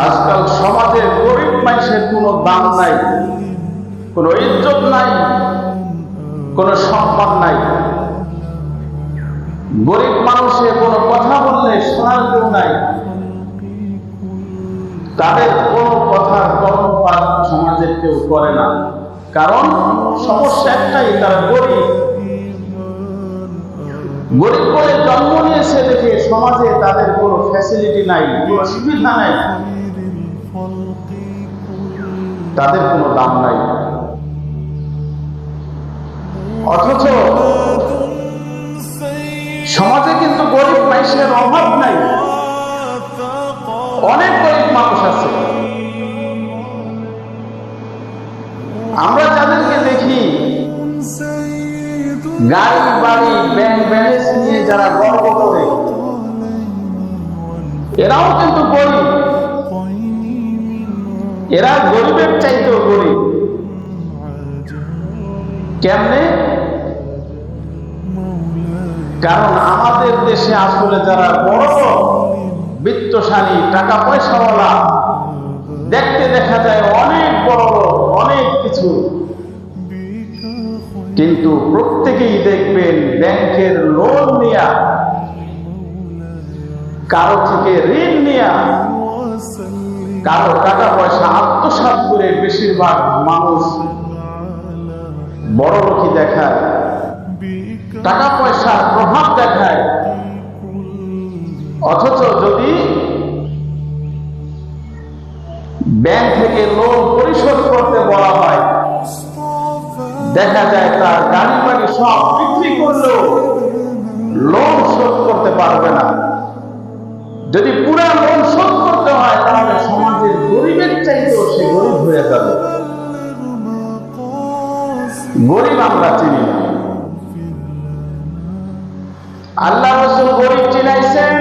আজকাল সমাজে গরিব মানুষের কোনো দাম নাই, কোনো ইজ্জত নাই, কোনো সম্মান নাই। গরিব মানুষের কোনো কথা বললে শোনার কেউ নাই। তাদের কোনো কথার কর্ণপাত সমাজের কেউ করে না, কারণ সমস্যা একটাই, তারা গরিব। গরিব বলে জন্ম নিয়েছে দেখে সমাজে তাদের কোনো ফ্যাসিলিটি নাই, কোনো সুবিধা নাই, তাদের কোনো দাম নাই। অথচ সমাজে কিন্তু গরিব মানুষের অভাব নাই, অনেক গরিব মানুষ আছে। আমরা যাদেরকে দেখি গাড়ি বাড়ি ব্যাংক ব্যালেন্স নিয়ে যারা গর্ব করে, এরাও কিন্তু গরিব। এরা গরিবের চাইতেও গরিব। কেমনে? কারণ আমাদের দেশে আসলে যারা বড় বিত্তশালী টাকা পয়সাওয়ালা, দেখতে দেখা যায় অনেক বড়, অনেক কিছু, কিন্তু প্রত্যেকেই দেখবেন ব্যাংকের লোন নিয়া, কারো থেকে ঋণ নিয়া, কারো টাকা পয়সা আত্মসাৎ করে বেশিরভাগ মানুষ বড় লোকই দেখায়, টাকা পয়সার প্রভাব দেখায়। অথচ যদি ব্যাংক থেকে লোন পরিশোধ করতে বলা হয়, দেখা যায় তার গাড়ি বাড়ি সব বিক্রি করলেও লোন শোধ করতে পারবে না। যদি পুরা লোন শোধ করতে হয়, তাহলে সমাজের গরিবের চাইতেও সে গরিব হয়ে যাবে। গরিব আমরা চিনি না। আল্লাহ রাসূল গরিব চিনাইছেন।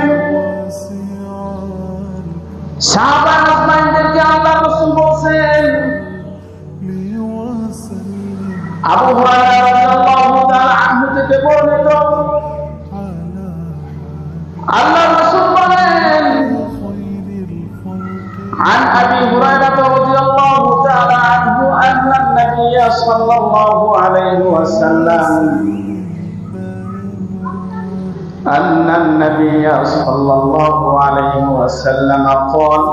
সাহাবা আজমাইনদেরকে আল্লাহ রাসূল বলেন, আবু হুরায়রা রাদিয়াল্লাহু তাআলা আনহু থেকে বর্ণিত, আল্লাহ রাসূল বলেন, عن أبي هريرة رضي الله تعالى عنه أن النبي صلى الله عليه وسلم قال: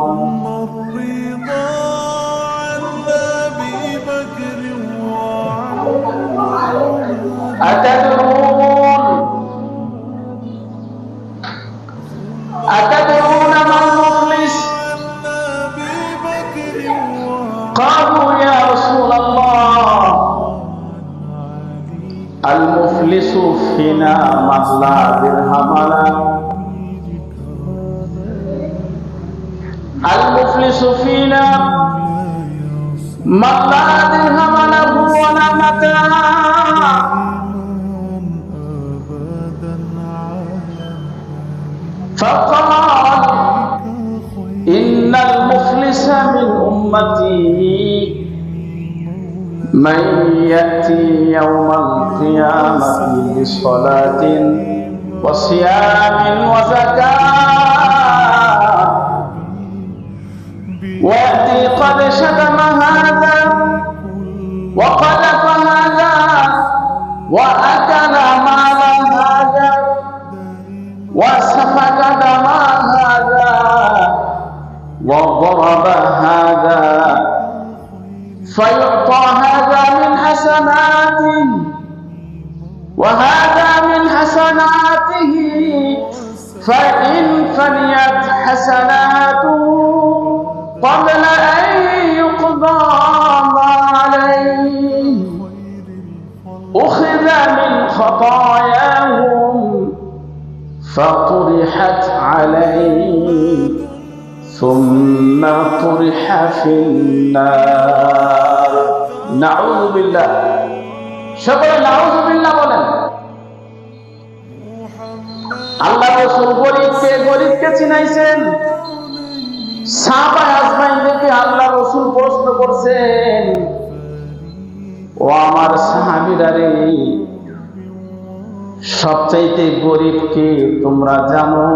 أتدرون ما المفلس؟ قالوا يا رسول الله المفلس فينا من لا درهم له. المفلس فينا من لا درهم له ولا متاع. فقال إن المفلس من أمتي من يأتي يوم القيامة بصلاة وصيام وزكاة ويأتي قد شتم هذا وقذف هذا وأكل مال هذا وسفك دم هذا وضرب هذا، فيعطى هذا من حسناته وهذا من حسناته، فإن فنيت حسناته قبل أن يقضى ما عليه أخذ من خطاياهم فطرحت عليه ثم طرح في النار. نعوذ بالله. সকলে নাউযু বিল্লাহ বলেন। আল্লাহ রাসূল গরিবকে চিনাইছেন। সাহাবা আজমাইনদেরকে আল্লাহ রাসূল প্রশ্ন করছেন, ও আমার সাহাবীরা রে, সবচাইতে গরিবকে তোমরা জানো?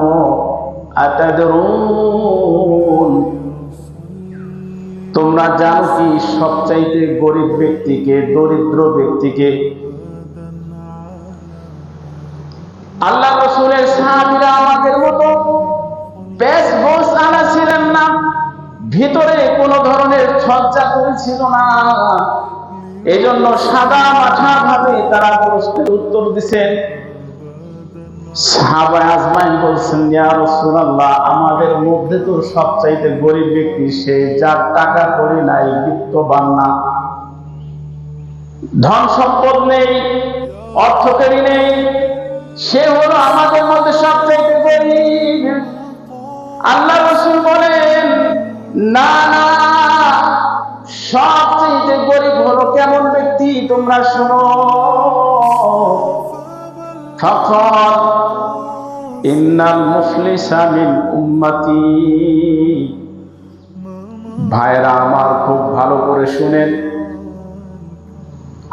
আতাদরুন নাকি সবচাইতে গরিব ব্যক্তিকে, দরিদ্র ব্যক্তিকে? আল্লাহ রাসূলের সাহাবীরা আমাদের মতো বেশ গোছ আনা ছিলেন না, ভিতরে কোনো ধরনের সজ্জা করেছিল না। এজন্য সাদা মাঠা ভাবে তারা প্রশ্নের উত্তর দিচ্ছেন। সাহাবা আজমাইন বলছেন, ইয়া রাসূলুল্লাহ, আমাদের মধ্যে তো সবচাইতে গরিব ব্যক্তি সে, যার টাকা করি নাই, বিত্তবান না, ধন সম্পদ নেই, অর্থকরী নেই, সে হলো আমাদের মধ্যে সবচাইতে গরিব। আল্লাহ রাসূল বলেন, না না, সবচাইতে গরিব হলো কেমন ব্যক্তি তোমরা শোনো। ফাকাল ইন্নাল মুফলিসা মিন উম্মতি। ভাইরা আমার, খুব ভালো করে শুনেন।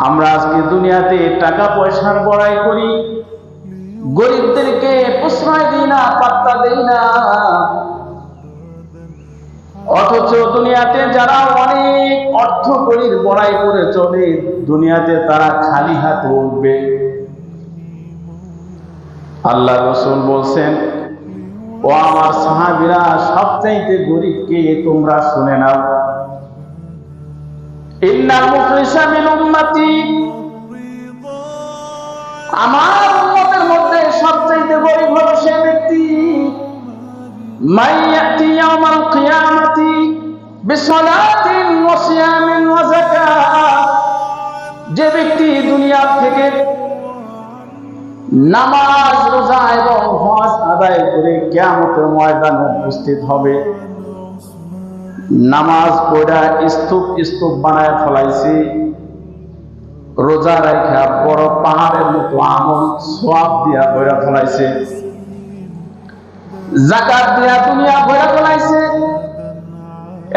আমরা আজকে দুনিয়াতে টাকা পয়সার বড়াই করি, গরিবদেরকে প্রশ্রয় দিই না, পাত্তা দেই না। অথচ দুনিয়াতে যারা অনেক অর্থ করির বড়াই করে চলে, দুনিয়াতে তারা খালি হাতে উঠবে। আল্লাহ রাসূল বলছেন, ও আমার সাহাবীরা, সবচাইতে গরিবকে তোমরা শুনে নাও। ইন্নাল মুফলিসা মিন উম্মতি, আমার উম্মতের মধ্যে সবচাইতে গরিব হলো সে ব্যক্তি, মাইয়াতি ইয়াউমাল কিয়ামাতি বিসালাতিন ওয়া সিয়ামিন ওয়া যাকাত। যে ব্যক্তি দুনিয়া থেকে নামাজ, রোজা এবং হজ আদায় করে কিয়ামতের ময়দানে উপস্থিত হবে। নামাজ পড়া স্তূপ স্তূপ বানায় ফলাইছে, রোজা রাখা বড় পাহাড়ের মতো আমল সওয়াব দিয়া ভরা ফলাইছে, যাকাত দিয়া দুনিয়া ভরা ফলাইছে।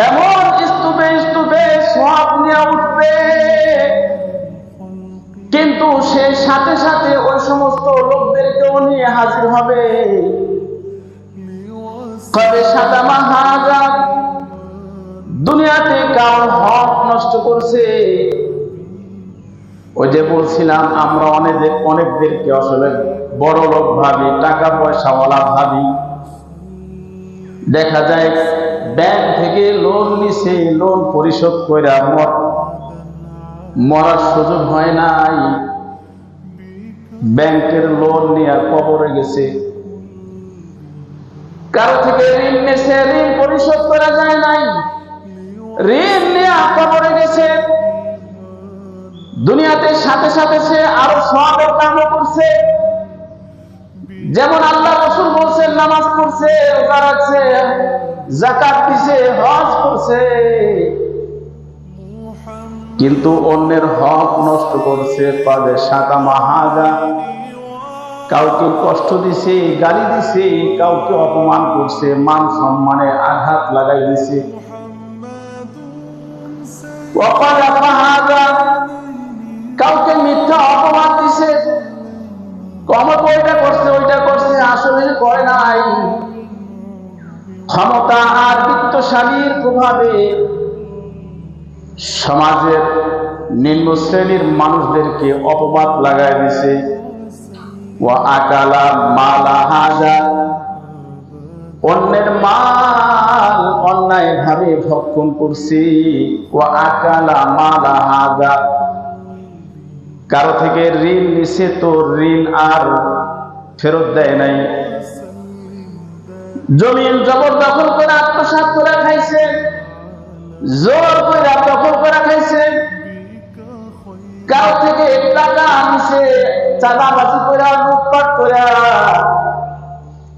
এমন স্তূপে স্তূপে সওয়াব নিয়ে উঠবে, কিন্তু সে সাথে সাথে ওই সমস্ত লোকদেরকেও নিয়ে হাজির হবে। কবে সাদামা হাজা, দুনিয়াতে কারোর হক নষ্ট করছে। ওই যে বলছিলাম, আমরা অনেকদেরকে আসলে বড় লোক ভাবি, টাকা পয়সাওয়ালা ভাবি। দেখা যায় ব্যাংক থেকে লোন নিছে, লোন পরিশোধ করে মরার সুযোগ হয় নাই, ব্যাংকের লোন নিয়ে কবরে গেছে। কারো থেকে ঋণ নিয়েছে, ঋণ পরিশোধ করা যায় নাই, ঋণ নিয়ে কবরে গেছে। দুনিয়াতে সাথে সাথে সে আরো সওয়াবের কামও করছে। যেমন আল্লাহ রাসূল বলছেন, নামাজ পড়ছে, রোজা রাখছে, যাকাত দিছে, হজ করছে, কিন্তু অন্যের হক নষ্ট করছে। পাবে সাদামা হাজা, কাউকে কষ্ট দিছে, গালি দিছে, কাউকে অপমান করছে, মান সম্মানে আঘাত লাগাই দিছে। কাউকে মিথ্যা অপমান দিছে, কমত ওইটা করছে, ওইটা করছে, আসলে করে নাই। ক্ষমতা আর বিত্তশালীর প্রভাবে সমাজের নিম্ন শ্রেণীর মানুষদেরকে অপবাদ লাগাই দিছে। ওয়া আকালা মালা হাজা, অন্যের মাল অন্যায় ভাবে ভক্ষণ করছে। ওয়া আকালা মালা হাজা, কারো থেকে ঋণ নিছে তো ঋণ আর ফেরত দেয় নাই। জমিন জবরদখল করে আত্মসাৎ করে খাইছে, জোর করে দখল করে খাইছে। কারো থেকে টাকা নিছে, চাঁদাবাজি করে, লুটপাট করে,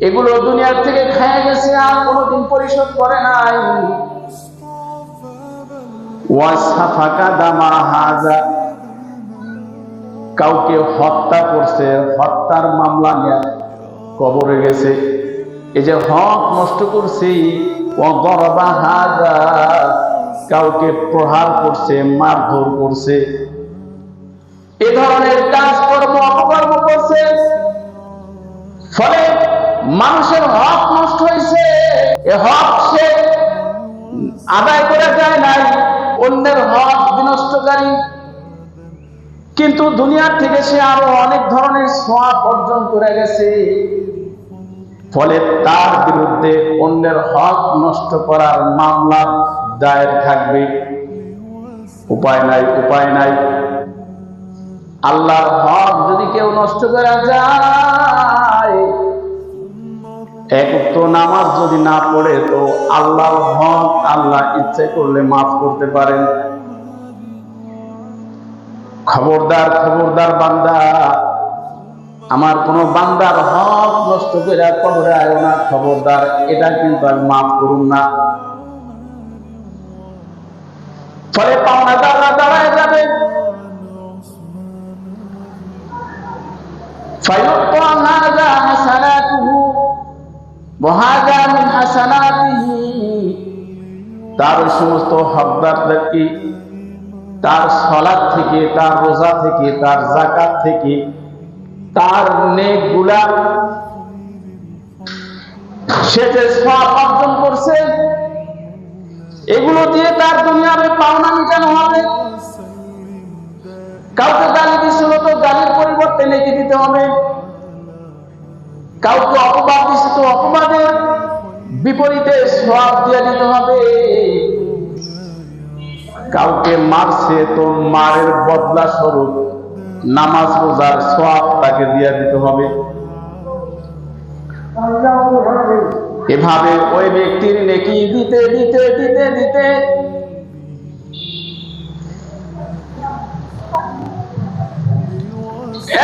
এগুলো দুনিয়ার থেকে খাইয়া গেছে, আর কোনোদিন পরিশোধ করে নাই। ওয়াসাফাকা দামা হাজা, কাউকে হত্যা করছে, হত্যার মামলা নিয়ে কবরে গেছে। এই যে হক নষ্ট করছি। ওয়াদরাবা হাজা, কাউকে প্রহার করছে, মারধর করছে, এ ধরনের কাজকর্ম অপকর্ম করছে। ফলে মানুষের হক নষ্ট হয়েছে। এ হক সে আদায় করে যায় নাই, অন্যের হক বিনষ্টকারী, কিন্তু দুনিয়ার থেকে সে আরো অনেক ধরনের সওয়াব অর্জন করে গেছে। ফলে তার বিরুদ্ধে অন্যের হক নষ্ট করার মামলা দায়ের থাকবে। উপায় নাই। আল্লাহর হক যদি কেউ নষ্ট করা যায়, এক ওয়াক্ত নামাজ যদি না পড়ে, তো আল্লাহর হক আল্লাহ ইচ্ছে করলে মাফ করতে পারেন। খবরদার বান্দা, আমার কোন বান্দার হক নষ্ট করে কবরে আয় না, খবরদার, এটা কিন্তু আমি মাফ করুন না। ফলে পাওনাদাররা দাঁড়ায় যাবে, তার সমস্ত হকদারদেরকে তার সালাত থেকে, তার রোজা থেকে, তার যাকাত থেকে, তার নেকগুলা সে যে সওয়াব অর্জন করছে, এগুলো দিয়ে তার দুনিয়ার পাওনা মিটানো হবে। কাউকে গালি দিছিল তো গালির পরিবর্তে নেকি দিতে হবে, কাউকে অপবাদ দিছে তো অপবাদের বিপরীতে সওয়াব দিয়ে দিতে হবে, কাউকে মারছে তো মারের বদলা স্বরূপ নামাজ রোজার সওয়াব তাকে দিয়ে দিতে হবে। এভাবে ওই ব্যক্তির নেকি দিতে দিতে দিতে দিতে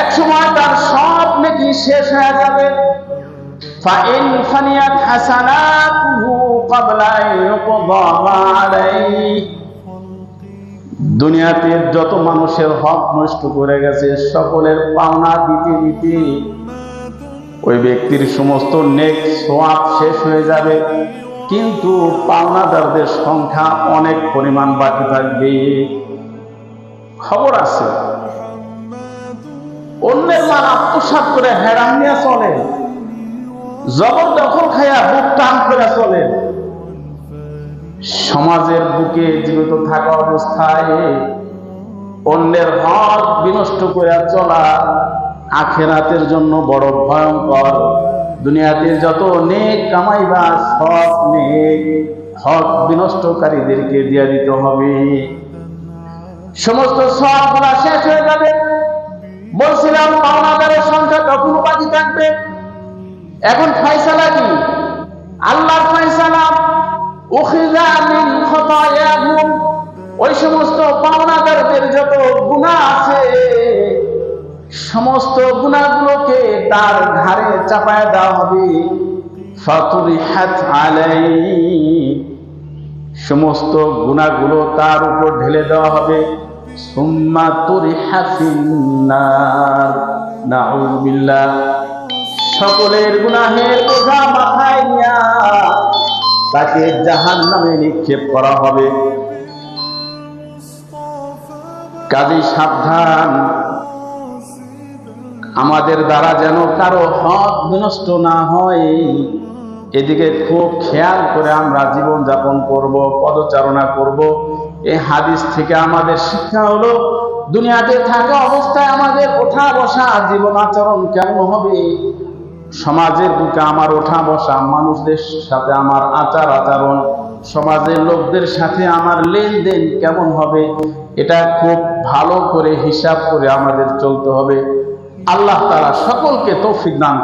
এক সময় তার সব নেকি শেষ হয়ে যাবে। ফাইন ফানিয়াত হাসানাতুহু ক্বাবলা ইউকদা আলাইহি, দুনিয়াতে যত মানুষের হক নষ্ট করে গেছে, সকলের পাওনা দিতে দিতে ওই ব্যক্তির সমস্ত নেক সওয়াব শেষ হয়ে যাবে, কিন্তু পাওনাদারদের সংখ্যা অনেক পরিমাণ বাকি থাকবে। খবর আছে, অন্যের মাল আত্মসাৎ করে হেরাম নিয়ে চলে, জবরদখল খায়া বুক টান করে চলে। সমাজের বুকে জীবিত থাকা অবস্থায় অন্যের হক বিনষ্ট করে চলা আখিরাতের জন্য বড় ভয়ঙ্কর। দুনিয়াতে যত নেক কামাইবা, সব নেক হক বিনষ্টকারীদেরকে দিয়ে দিতে হবে। সমস্ত সওয়াবগুলো শেষ হয়ে যাবে। বলছিলাম পাওনাদারের সংখ্যা তখনও বাকি থাকবে। এখন ফয়সালা কি? আল্লাহর ফয়সালা, উখিযা মিন খাতায়াহুম, ওই সমস্ত পাওনাদারদের যত গুনাহ আছে, সমস্ত গুনাহগুলোকে তার ঘাড়ে চাপায় দেওয়া হবে। ফাতুরিহাত আলাইহি, সমস্ত গুনাহগুলো তার উপর ঢেলে দেওয়া হবে। সুম্মা তুরিহা ফিন্নার, নাউযু বিল্লাহ, সকলের গুনাহের বোঝা মাথায় নিয়া তাকে জাহান্নামে নিক্ষেপ করা হবে। কাজেই সাবধান, আমাদের দ্বারা যেন কারো হক বিনষ্ট না হয়, এদিকে খুব খেয়াল করে আমরা জীবন যাপন করব, পদচারণা করব। এই হাদিস থেকে আমাদের শিক্ষা হলো, দুনিয়াতে থাকা অবস্থায় আমাদের ওঠা বসা জীবন আচরণ কেমন হবে, সমাজের বুকে আমার ওঠা বসা, মানুষদের সাথে আমার আচার আচরণ, সমাজের লোকদের সাথে আমার লেনদেন কেমন হবে, এটা খুব ভালো করে হিসাব করে আমাদের চলতে হবে। আল্লাহ তাআলা সকলকে তৌফিক দান